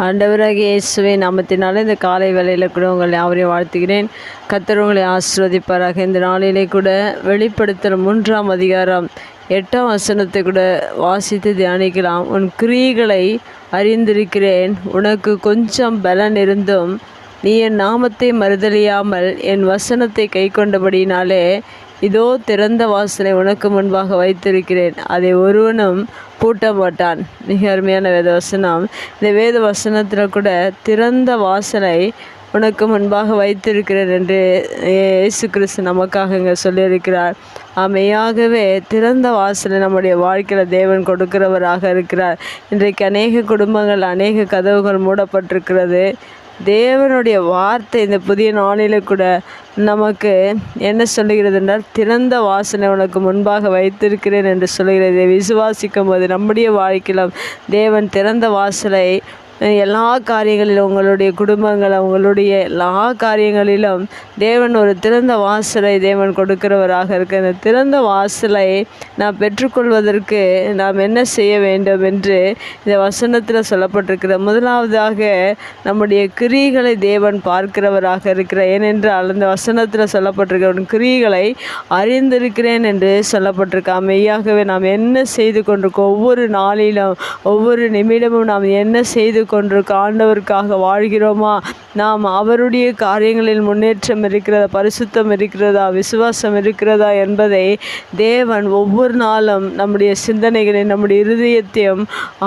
ஆண்டவராகிய இயேசுவின் நாமத்தினால இந்த காலை வேளையில் கூட உங்களை யாவரையும் வாழ்த்துகிறேன். கர்த்தர் உங்களை ஆசீர்வதிப்பாராக. இந்த நாளிலே கூட வெளிப்படுத்தல் 3ஆம் அதிகாரம் 8ஆம் வசனத்தை கூட வாசித்து தியானிக்கலாம். உன் கிரியைகளை அறிந்திருக்கிறேன், உனக்கு கொஞ்சம் பலன் இருந்தும் நீ என் நாமத்தை மறுதலியாமல் என் வசனத்தை கை கொண்டபடினாலே இதோ திறந்த வாசலை உனக்கு முன்பாக வைத்திருக்கிறேன், அதை ஒருவனும் பூட்ட மாட்டான். மிக அருமையான வேத வசனம். இந்த வேத வசனத்தில் கூட திறந்த வாசலை உனக்கு முன்பாக வைத்திருக்கிறேன் என்று இயேசு கிறிஸ்து நமக்காக இங்கே சொல்லியிருக்கிறார். மெய்யாகவே திறந்த வாசலை நம்முடைய வாழ்க்கையில் தேவன் கொடுக்கிறவராக இருக்கிறார். இன்றைக்கு அநேக குடும்பங்கள், அநேக கதவுகள் மூடப்பட்டிருக்கிறது. தேவனுடைய வார்த்தை இந்த புதிய நாளில் கூட நமக்கு என்ன சொல்லுகிறது என்றால், திறந்த வாசலை உனக்கு முன்பாக வைத்திருக்கிறேன் என்று சொல்லுகிறது. விசுவாசிக்கும் போது நம்முடைய வாழ்க்கையிலும் தேவன் திறந்த வாசலை எல்லா காரியங்களிலும், உங்களுடைய குடும்பங்கள், உங்களுடைய எல்லா காரியங்களிலும் தேவன் ஒரு திறந்த வாசலை தேவன் கொடுக்கிறவராக இருக்க. இந்த திறந்த வாசலை நாம் பெற்றுக்கொள்வதற்கு நாம் என்ன செய்ய வேண்டும் என்று இந்த வசனத்தில் சொல்லப்பட்டிருக்கிற. முதலாவதாக நம்முடைய கிரியைகளை தேவன் பார்க்கிறவராக இருக்கிறார். ஏனென்றால் அந்த வசனத்தில் சொல்லப்பட்டிருக்கிற கிரியைகளை அறிந்திருக்கிறேன் என்று சொல்லப்பட்டிருக்க. மெய்யாகவே நாம் என்ன செய்து கொண்டிருக்கோம், ஒவ்வொரு நாளிலும் ஒவ்வொரு நிமிடமும் நாம் என்ன செய்து கொண்டிருக்க ஆண்டவருக்காக வாழ்கிறோமா, நாம் அவருடைய காரியங்களில் முன்னேற்றம் இருக்கிறதா, பரிசுத்தம் இருக்கிறதா, விசுவாசம் இருக்கிறதா என்பதை தேவன் ஒவ்வொரு நாளும் நம்முடைய சிந்தனைகளை, நம்முடைய இருதயத்தையும்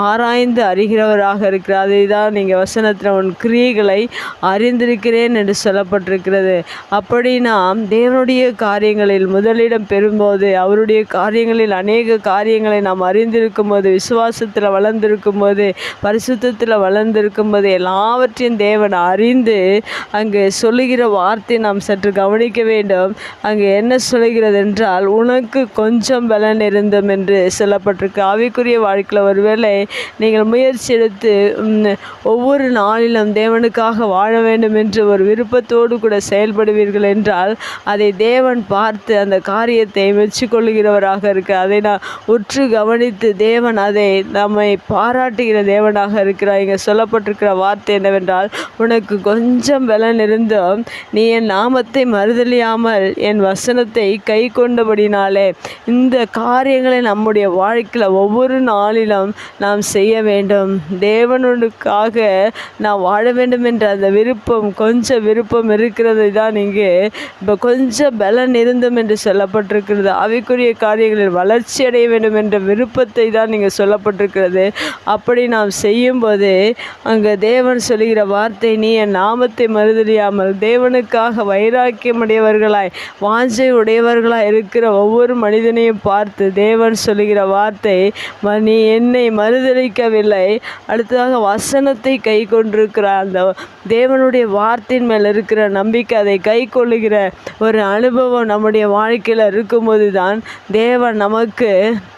ஆராய்ந்து அறிகிறவராக இருக்கிறார். அதை தான் நீங்கள் வசனத்தில் உன் கிரியைகளை அறிந்திருக்கிறேன் என்று சொல்லப்பட்டிருக்கிறது. அப்படி நாம் தேவனுடைய காரியங்களில் முதலிடம் பெறும்போது, அவருடைய காரியங்களில் அநேக காரியங்களை நாம் அறிந்திருக்கும் போது, விசுவாசத்தில் வளர்ந்திருக்கும் போது, பரிசுத்தத்தில் வளர்ந்திருக்கும் போது, எல்லாவற்றையும் தேவன் அறிந்து அங்கு சொல்லுகிற வார்த்தை நாம் சற்று கவனிக்க வேண்டும். அங்கு என்ன சொல்லுகிறது என்றால், உனக்கு கொஞ்சம் பலன் இருந்தும் என்று சொல்லப்பட்டிருக்கு. ஆவிக்குரிய வாழ்க்கையில் ஒருவேளை நீங்கள் முயற்சி எடுத்து ஒவ்வொரு நாளிலும் தேவனுக்காக வாழ வேண்டும் என்று ஒரு விருப்பத்தோடு கூட செயல்படுவீர்கள் என்றால், அதை தேவன் பார்த்து அந்த காரியத்தை மெச்சிக்கொள்ளுகிறவராக இருக்கு. அதை நான் உற்று கவனித்து தேவன் அதை நம்மை பாராட்டுகிற தேவனாக இருக்கிறார். இங்கே சொல்லப்பட்டிருக்கிற வார்த்தை என்னவென்றால், உனக்கு கொஞ்சம் பலன் இருந்தும் நீ என் நாமத்தை மறுதலியாமல் என் வசனத்தை கை கொண்டபடினாலே. இந்த காரியங்களை நம்முடைய வாழ்க்கையில் ஒவ்வொரு நாளிலும் நாம் செய்ய வேண்டும். தேவனுக்காக நாம் வாழ வேண்டும் என்ற அந்த விருப்பம், கொஞ்சம் விருப்பம் இருக்கிறது தான் இங்கே இப்போ கொஞ்சம் பலன் இருந்தும் என்று சொல்லப்பட்டிருக்கிறது. ஆவிக்குரிய காரியங்களில் வளர்ச்சி அடைய வேண்டும் என்ற விருப்பத்தை தான் இங்கே சொல்லப்பட்டிருக்கிறது. அப்படி நாம் செய்யும்போது அங்கே தேவன் சொல்லுகிற வார்த்தை, நீ என் நாமத்தை மறுதலியாமல் தேவனுக்காக வைராக்கியமுடையவர்களாய், வாஞ்சை உடையவர்களாய் இருக்கிற ஒவ்வொரு மனிதனையும் பார்த்து தேவன் சொல்லுகிற வார்த்தை, நீ என்னை மறுதலிக்கவில்லை, அடுத்ததாக வசனத்தை கை கொண்டிருக்கிறார். அந்த தேவனுடைய வார்த்தையின் மேல் இருக்கிற நம்பிக்கை, அதை கை கொள்ளுகிற ஒரு அனுபவம் நம்முடைய வாழ்க்கையில் இருக்கும்போது தான் தேவன் நமக்கு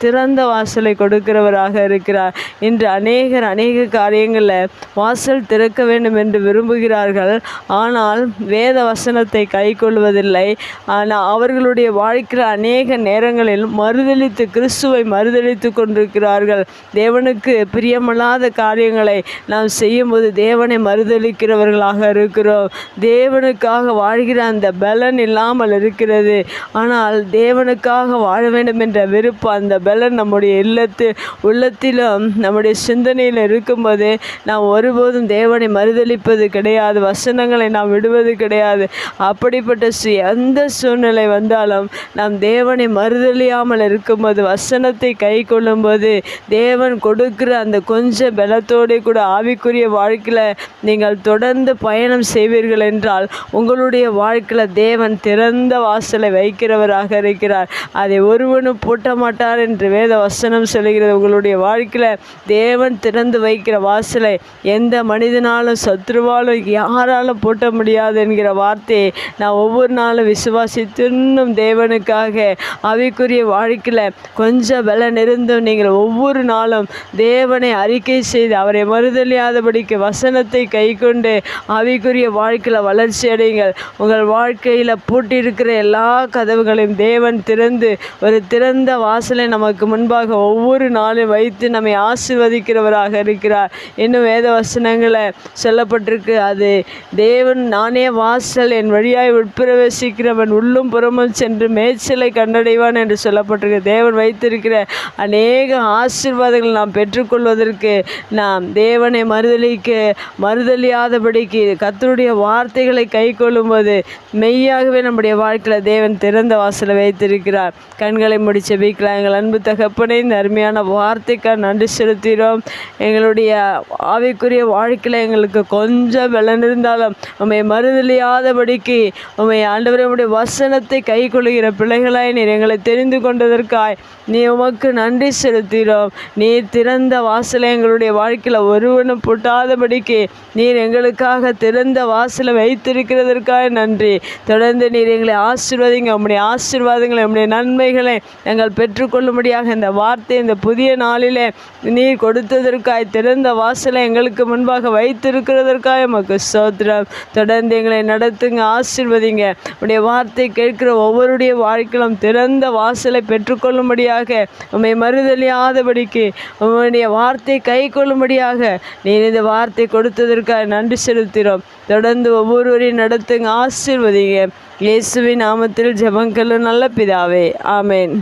திறந்த வாசலை கொடுக்கிறவராக இருக்கிறார். இன்று அநேக காரியங்களில் வாசல் திறக்க வேண்டும் என்று விரும்புகிறார்கள், ஆனால் வேத வசனத்தை கை கொள்வதில்லை. ஆனால் அவர்களுடைய வாழ்க்கையில் அநேக நேரங்களில் மறுதலித்து, கிறிஸ்துவை மறுதலித்து கொண்டிருக்கிறார்கள். தேவனுக்கு பிரியமில்லாத காரியங்களை நாம் செய்யும்போது தேவனை மறுதலிக்கிறவர்களாக இருக்கிறோம். தேவனுக்காக வாழ்கிற அந்த பலன் இல்லாமல் இருக்கிறது. ஆனால் தேவனுக்காக வாழ வேண்டும் என்ற விருப்பம், அந்த பலன் நம்முடைய உள்ளத்திலும் நம்முடைய சிந்தனையில் இருக்கும்போது நாம் ஒருபோதும் தேவனை மறுதலிப்பது கிடையாது, வசனங்களை நாம் விடுவது கிடையாது. அப்படிப்பட்ட எந்த சூழ்நிலை வந்தாலும் நாம் தேவனை மறுதலியாமல் இருக்கும்போது, வசனத்தை கை கொள்ளும்போது, தேவன் கொடுக்கிற அந்த கொஞ்சம் பலத்தோடு கூட ஆவிக்குரிய வாழ்க்கையில் நீங்கள் தொடர்ந்து பயணம் செய்வீர்கள் என்றால், உங்களுடைய வாழ்க்கையில் தேவன் திறந்த வாசலை வைக்கிறவராக இருக்கிறார். அதை ஒருவனும் பூட்ட மாட்டார் என்று வேத வசனம் சொல்கிறது. உங்களுடைய வாழ்க்கையில் தேவன் திறந்து வைக்கிற வாசலை எந்த மனிதனாலும் சத்ருவாலும் யாராலும் பூட்ட முடியாது என்கிற வார்த்தையை நான் ஒவ்வொரு நாளும் விசுவாசித்து, இன்னும் தேவனுக்காக ஆவிக்குரிய வாழ்க்கையில் கொஞ்சம் பலன் இருந்தும் நீங்கள் ஒவ்வொரு நாளும் தேவனை அறிக்கை செய்து அவரை மறுதலியாதபடிக்கு வசனத்தை கை கொண்டு ஆவிக்குரிய வாழ்க்கையில் வளர்ச்சி அடையுங்கள். உங்கள் வாழ்க்கையில் பூட்டியிருக்கிற எல்லா கதவுகளையும் தேவன் திறந்து ஒரு திறந்த வாசலை நமக்கு முன்பாக ஒவ்வொரு நாளும் வைத்து நம்மை ஆசீர்வதிக்கிறவராக இருக்கிறார். இன்னும் வேத வசனங்களை சொல்லப்பட்டிருக்கு, அது தேவன் நானே வாசல், என் வழியாய் உட்பிரவேசிக்கிறவன் உள்ளும் புறமும் சென்று மேய்ச்சலை கண்டடைவான் என்று சொல்லப்பட்டிருக்கு. தேவன் வைத்திருக்கிற அநேக ஆசீர்வாதங்கள் நாம் பெற்றுக்கொள்வதற்கு நாம் தேவனை மறுதலியாதபடிக்கு கர்த்தருடைய வார்த்தைகளை கை கொள்ளும்போது மெய்யாகவே நம்முடைய வாழ்க்கையில் தேவன் திறந்த வாசலை வைத்திருக்கிறார். கண்களை மூடி ஜெபிக்கலாம். எங்கள் அன்பு தகப்பனே, இந்த அருமையான வார்த்தைக்காக நன்றி செலுத்துகிறோம். எங்களுடைய ஆவிக்குரிய வாழ்க்கையில் எங்களுக்கு கொஞ்சம் பலன் இருந்தாலும் உம்மை மறுதலியாதபடிக்கு உம்மை ஆண்டவரே உம்முடைய வசனத்தை கை கொள்ளுகிற பிள்ளைகளாய் நீர் எங்களை தெரிந்து கொண்டதற்காய் நீ உமக்கு நன்றி செலுத்துகிறோம். நீர் திறந்த வாசலை எங்களுடைய வாழ்க்கையில் ஒருவனும் பூட்டாதபடிக்கு நீர் எங்களுக்காக திறந்த வாசலை வைத்திருக்கிறதற்காக நன்றி. தொடர்ந்து நீர் எங்களை ஆசீர்வதிங்க. உம்முடைய ஆசீர்வாதங்களை, உம்முடைய நன்மைகளை நாங்கள் பெற்றுக்கொள்ளும்படியாக இந்த வார்த்தை இந்த புதிய நாளிலே நீர் கொடுத்ததற்காய், திறந்த வாசலை எங்களுக்கு முன்பாக வைத்திருக்கிறதற்காக உமக்கு ஸ்தோத்திரம். தொடர்ந்து எங்களை நடத்துங்க, ஆசீர்வதிங்க. உம்முடைய வார்த்தை கேட்கிற ஒவ்வொருடைய வாழ்க்கையிலும் திறந்த வாசலை பெற்றுக்கொள்ளும்படியாக, உம்மை மறுதலியாதபடிக்கு உம்முடைய வார்த்தை கை கொள்ளும்படியாக நீர் இந்த வார்த்தை கொடுத்ததற்காக நன்றி செலுத்துகிறோம். தொடர்ந்து ஒவ்வொருவரையும் நடத்துங்க, ஆசீர்வதிங்க. இயேசுவின் நாமத்தில் ஜெபங்கள் நல்ல பிதாவே, ஆமேன்.